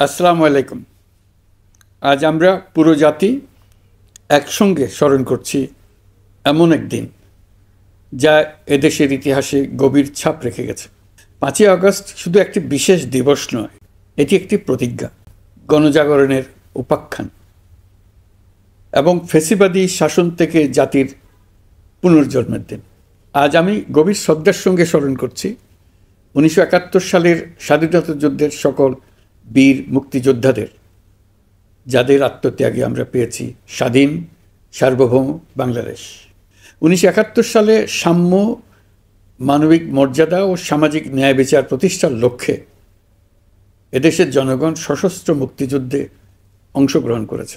আসসালামু আলাইকুম। আজ আমরা পুরো জাতি একসঙ্গে স্মরণ করছি এমন একদিন যা এদেশের ইতিহাসে গভীর ছাপ রেখে গেছে। 5ই আগস্ট শুধু একটি বিশেষ দিবস নয়, এটি একটি প্রতিজ্ঞা, গণজাগরণের উপাখ্যান এবং ফ্যাসিবাদী শাসন থেকে জাতির পুনর্জন্মের দিন। আজ আমি গভীর শ্রদ্ধার সঙ্গে স্মরণ করছি 1971 সালের স্বাধীনতা যুদ্ধের সকল বীর মুক্তিযোদ্ধাদের, যাদের আত্মত্যাগে আমরা পেয়েছি স্বাধীন সার্বভৌম বাংলাদেশ। 1971 সালে সাম্য, মানবিক মর্যাদা ও সামাজিক ন্যায় বিচার প্রতিষ্ঠার লক্ষ্যে এদেশের জনগণ সশস্ত্র মুক্তিযুদ্ধে অংশগ্রহণ করেছে।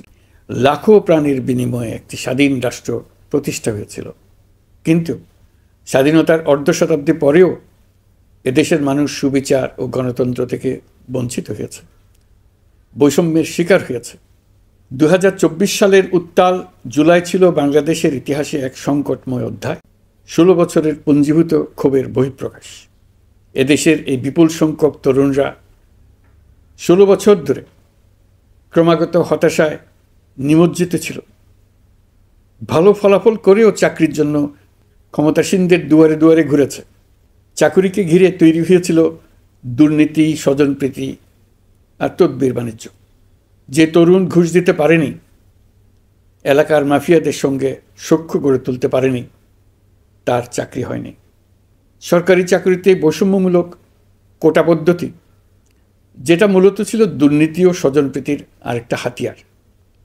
লাখো প্রাণীর বিনিময়ে একটি স্বাধীন রাষ্ট্র প্রতিষ্ঠা হয়েছিল। কিন্তু স্বাধীনতার অর্ধ শতাব্দী পরেও এদেশের মানুষ সুবিচার ও গণতন্ত্র থেকে বঞ্চিত হয়েছে, বৈষম্যের শিকার হয়েছে। 2024 সালের উত্তাল জুলাই ছিল বাংলাদেশের ইতিহাসে এক সংকটময় অধ্যায়, 16 বছরের পুঞ্জীভূত ক্ষোভের বহিঃপ্রকাশ। এদেশের এই বিপুল সংখ্যক তরুণরা 16 বছর ধরে ক্রমাগত হতাশায় নিমজ্জিত ছিল। ভালো ফলাফল করেও চাকরির জন্য ক্ষমতাসীনদের দুয়ারে দুয়ারে ঘুরেছে। চাকুরিকে ঘিরে তৈরি হয়েছিল দুর্নীতি, স্বজনপ্রীতি আর তদবির বাণিজ্য। যে তরুণ ঘুষ দিতে পারেনি, এলাকার মাফিয়াদের সঙ্গে সখ্য গড়ে তুলতে পারেনি, তার চাকরি হয়নি। সরকারি চাকরিতে বৈষম্যমূলক কোটা পদ্ধতি, যেটা মূলত ছিল দুর্নীতি ও স্বজনপ্রীতির আরেকটা হাতিয়ার,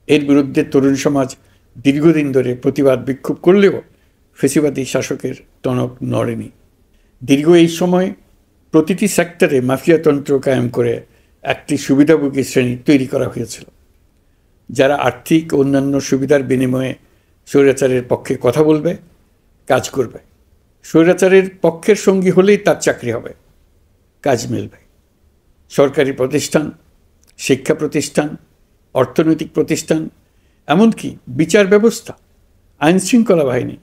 এর বিরুদ্ধে তরুণ সমাজ দীর্ঘদিন ধরে প্রতিবাদ বিক্ষোভ করলেও ফ্যাসিবাদী শাসকের টনক নড়েনি। দীর্ঘ এই সময় প্রতিটি সেক্টরে মাফিয়াতন্ত্র কায়েম করে একটি সুবিধাভোগী শ্রেণী তৈরি করা হয়েছিল, যারা আর্থিক ও অন্যান্য সুবিধার বিনিময়ে স্বৈরাচারের পক্ষে কথা বলবে, কাজ করবে। স্বৈরাচারের পক্ষের সঙ্গী হলেই তার চাকরি হবে, কাজ মিলবে। সরকারি প্রতিষ্ঠান, শিক্ষা প্রতিষ্ঠান, অর্থনৈতিক প্রতিষ্ঠান, এমনকি বিচার ব্যবস্থা, আইনশৃঙ্খলা বাহিনী,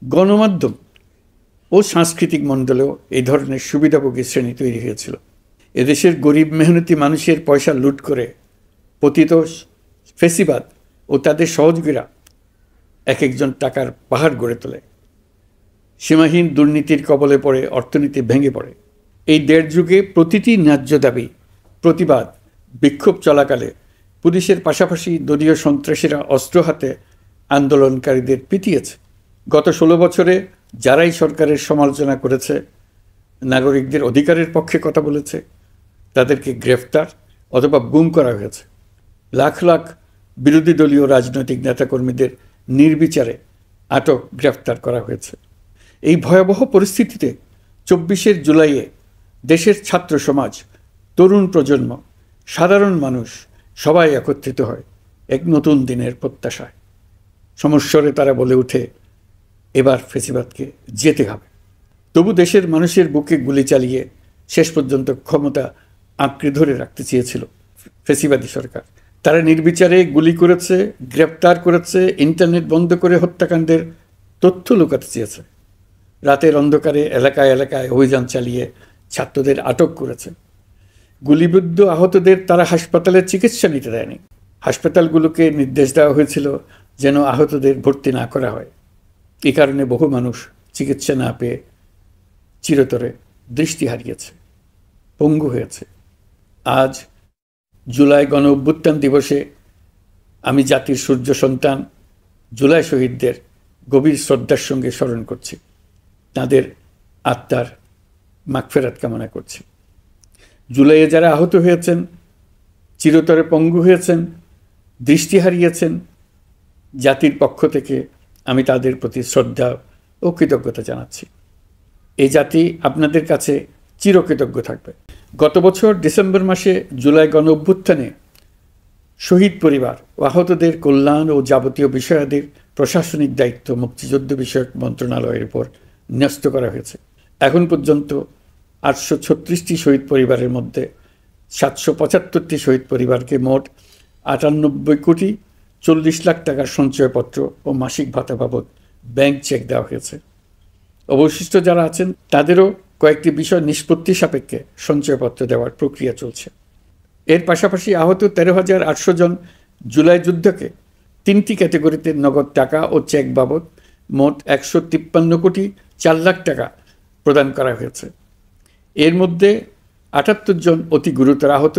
গণমাধ্যম ও সাংস্কৃতিক মণ্ডলেও এই ধরনের সুবিধাভোগী শ্রেণী তৈরি হয়েছিল। এদেশের গরিব মেহনতি মানুষের পয়সা লুট করে পতিত ফ্যাসিবাদ ও তাদের সহযোগীরা এক একজন টাকার পাহাড় গড়ে তোলে। সীমাহীন দুর্নীতির কবলে পড়ে অর্থনীতি ভেঙে পড়ে। এই দেড় যুগে প্রতিটি ন্যায্য দাবি, প্রতিবাদ, বিক্ষোভ চলাকালে পুলিশের পাশাপাশি দলীয় সন্ত্রাসীরা অস্ত্র হাতে আন্দোলনকারীদের পিটিয়েছে। গত 16 বছরে যারাই সরকারের সমালোচনা করেছে, নাগরিকদের অধিকারের পক্ষে কথা বলেছে, তাদেরকে গ্রেফতার অথবা গুম করা হয়েছে। লাখ লাখ বিরোধী দলীয় রাজনৈতিক নেতাকর্মীদের নির্বিচারে আটক, গ্রেফতার করা হয়েছে। এই ভয়াবহ পরিস্থিতিতে 24 জুলাইয়ে দেশের ছাত্র সমাজ, তরুণ প্রজন্ম, সাধারণ মানুষ সবাই একত্রিত হয় এক নতুন দিনের প্রত্যাশায়। সমস্বরে তারা বলে ওঠে, এবার ফ্যাসিবাদকে যেতে হবে। তবু দেশের মানুষের বুকে গুলি চালিয়ে শেষ পর্যন্ত ক্ষমতা আঁকড়ে ধরে রাখতে চেয়েছিল ফ্যাসিবাদী সরকার। তারা নির্বিচারে গুলি করেছে, গ্রেপ্তার করেছে, ইন্টারনেট বন্ধ করে হত্যাকাণ্ডের তথ্য লুকাতে চেয়েছে। রাতের অন্ধকারে এলাকায় এলাকায় অভিযান চালিয়ে ছাত্রদের আটক করেছে। গুলিবিদ্ধ আহতদের তারা হাসপাতালে চিকিৎসা নিতে দেয়নি। হাসপাতালগুলোকে নির্দেশ দেওয়া হয়েছিল যেন আহতদের ভর্তি না করা হয়। এ কারণে বহু মানুষ চিকিৎসা না পেয়ে চিরতরে দৃষ্টি হারিয়েছে, পঙ্গু হয়েছে। আজ জুলাই গণ অভ্যুত্থান দিবসে আমি জাতির সূর্য সন্তান জুলাই শহীদদের গভীর শ্রদ্ধার সঙ্গে স্মরণ করছি, তাদের আত্মার মাগফেরাত কামনা করছি। জুলাইয়ে যারা আহত হয়েছেন, চিরতরে পঙ্গু হয়েছেন, দৃষ্টি হারিয়েছেন, জাতির পক্ষ থেকে আমি তাদের প্রতি শ্রদ্ধা ও কৃতজ্ঞতা জানাচ্ছি। এই জাতি আপনাদের কাছে চিরকৃতজ্ঞ থাকবে। গত বছর ডিসেম্বর মাসে জুলাই গণ অভ্যুত্থানে শহীদ পরিবার ও আহতদের কল্যাণ ও যাবতীয় বিষয়াদির প্রশাসনিক দায়িত্ব মুক্তিযুদ্ধ বিষয়ক মন্ত্রণালয়ের উপর ন্যস্ত করা হয়েছে। এখন পর্যন্ত 836টি শহীদ পরিবারের মধ্যে 775টি শহীদ পরিবারকে মোট 98 কোটি 40 লাখ টাকার সঞ্চয়পত্র ও মাসিক ভাতা বাবদ ব্যাংক চেক দেওয়া হয়েছে। অবশিষ্ট যারা আছেন তাদেরও কয়েকটি বিষয় নিষ্পত্তি সাপেক্ষে সঞ্চয়পত্র দেওয়ার প্রক্রিয়া চলছে। এর পাশাপাশি আহত 13,800 জন জুলাই যুদ্ধকে 3টি ক্যাটাগরিতে নগদ টাকা ও চেক বাবদ মোট 153,4,00,000 টাকা প্রদান করা হয়েছে। এর মধ্যে 78 জন অতি গুরুতর আহত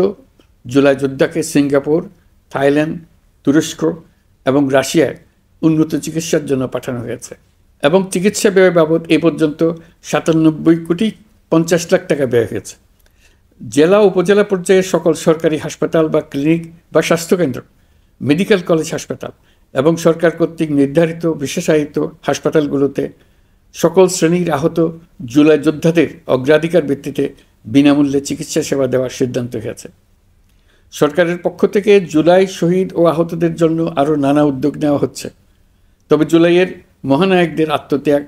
জুলাই যোদ্ধাকে সিঙ্গাপুর, থাইল্যান্ড, তুরস্ক এবং রাশিয়ায় উন্নত চিকিৎসার জন্য পাঠানো হয়েছে এবং চিকিৎসা ব্যয় বাবদ এ পর্যন্ত 97,50,00,000 টাকা ব্যয় হয়েছে। জেলা উপজেলা পর্যায়ে সকল সরকারি হাসপাতাল বা ক্লিনিক বা স্বাস্থ্যকেন্দ্র, মেডিকেল কলেজ হাসপাতাল এবং সরকার কর্তৃক নির্ধারিত বিশেষায়িত হাসপাতালগুলোতে সকল শ্রেণীর আহত জুলাই যোদ্ধাদের অগ্রাধিকার ভিত্তিতে বিনামূল্যে চিকিৎসা সেবা দেওয়ার সিদ্ধান্ত হয়েছে। সরকারের পক্ষ থেকে জুলাই শহীদ ও আহতদের জন্য আরও নানা উদ্যোগ নেওয়া হচ্ছে। তবে জুলাইয়ের মহানায়কদের আত্মত্যাগ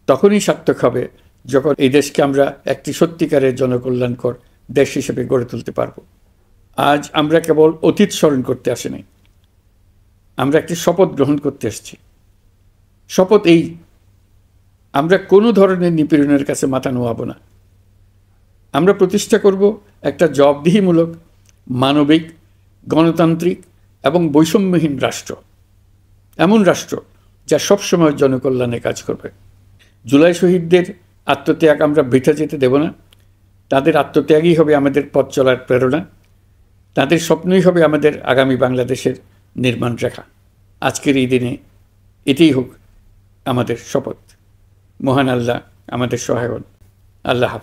তখনই সার্থক হবে যখন এই দেশকে আমরা একটি সত্যিকারের জনকল্যাণকর দেশ হিসেবে গড়ে তুলতে পারব। আজ আমরা কেবল অতীত স্মরণ করতে আসিনি, আমরা একটি শপথ গ্রহণ করতে এসেছি। শপথ এই, আমরা কোনো ধরনের নিপীড়নের কাছে মাথা নোয়াব না। আমরা প্রতিষ্ঠা করব একটা জবাবদিহিমূলক, মানবিক, গণতান্ত্রিক এবং বৈষম্যহীন রাষ্ট্র, এমন রাষ্ট্র যা সবসময় জনকল্যাণে কাজ করবে। জুলাই শহীদদের আত্মত্যাগ আমরা বৃথা যেতে দেব না। তাদের আত্মত্যাগই হবে আমাদের পথ চলার প্রেরণা, তাদের স্বপ্নই হবে আমাদের আগামী বাংলাদেশের নির্মাণ রেখা। আজকের এই দিনে এটাই হোক আমাদের শপথ। মহান আল্লাহ আমাদের সহায় হন। আল্লাহ হাফেজ।